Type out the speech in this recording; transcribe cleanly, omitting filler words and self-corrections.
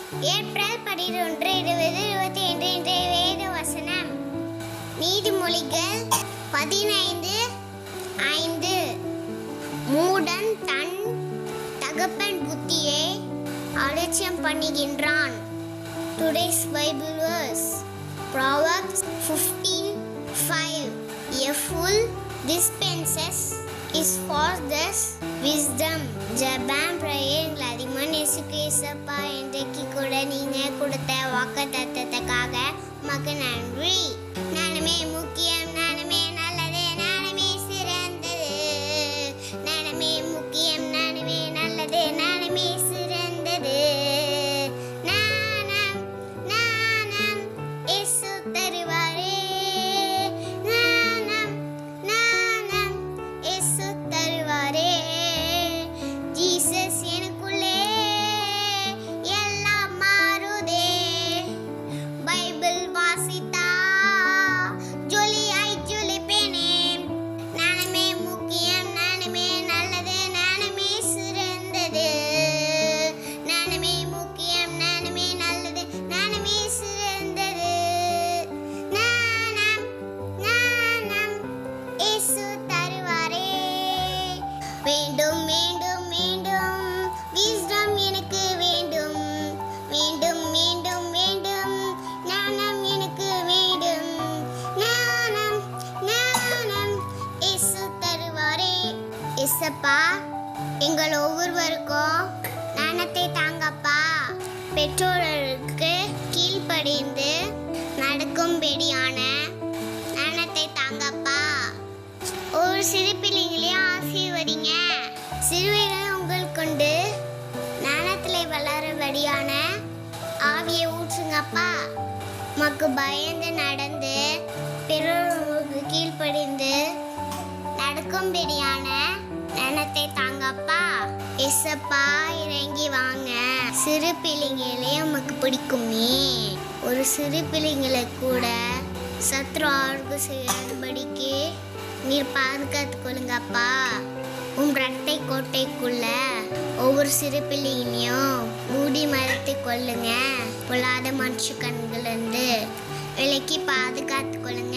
April 11, 2025 இன்றைய வேத வசனம். நீதிமொழிகள் 15:5. மூடன் தன் தகப்பன் புத்தியை அலட்சியம் பண்ணுகின்றான். Today's Bible verse, Proverbs 15:5. A fool dispenses is for this wisdom. ஜெபம் பிரேயர் அதிகமாக நேசிப்பா. இன்றைக்கு கூட நீங்கள் கொடுத்த வாக்குத்தத்தத்துக்காக உமக்கு நன்றி. நானுமே முக்கியம், நானுமே நல்லது, நானுமே சிறந்தது. நானுமே முக்கியம், நானுமே நல்லது, நானுமே சிறந்தது. நானம் நானம் இயேசு தருவாரே. நானம் நானம் இயேசு தருவாரே. ஜீசஸ் எனக்குள்ளே எல்லாம் மாறுதே. பைபிள் வாசித்தா ஜொலியாய் ஜொலிப்பேனே. நானுமே முக்கியம், நானுமே நல்லது, நானுமே சிறந்தது. நானுமே முக்கியம், நானுமே நல்லது, நானுமே சிறந்தது. நானம் நானம் இயேசு தருவாரே. வேண்டும் வேண்டும் வேண்டும் விஸ்டம் எனக்கு வேண்டும். வேண்டும் வேண்டும் வேண்டும் ஞானம் எனக்கு வேண்டும். ஞானம் ஞானம் இயேசு தருவாரே. இயேசப்பா, எங்கள் ஒவ்வொருவருக்கும் ஞானத்தை தாங்கப்பா. பெற்றோர்களுக்கு கீழ்ப்படிந்து நடக்கும்படியான ஞானத்தை தாங்கப்பா. ஒரு சிறு பிள்ளைங்களையும் ஆசீர்வதிங்க. சிறுவைகளை உங்கள் கொண்டு ஞானத்திலே வளரும்படியான ஆவியை ஊற்றுங்கப்பா. உமக்கு பயந்து நடந்து பிறருக்கு கீழ்ப்படிந்து நடக்கும்படியான ஞானத்தை தாங்கப்பா. எசப்பா, இறங்கி வாங்க. சிறு பிள்ளைங்களே உமக்கு பிடிக்குமே. ஒரு சிறு பிள்ளைங்களை கூட சத்ரு ஆர்கு செய்யும்படிக்கு நீர் பாதுகாத்து கொள்ளுங்கப்பா. ரட்டை கோட்டைக்குள்ள ஒவ்வொரு சிறு பிள்ளைங்களையும் மூடி மறைத்து கொள்ளுங்க. பொல்லாத மனுஷ கண்களிலிருந்து விலக்கி பாதுகாத்து கொள்ளுங்க.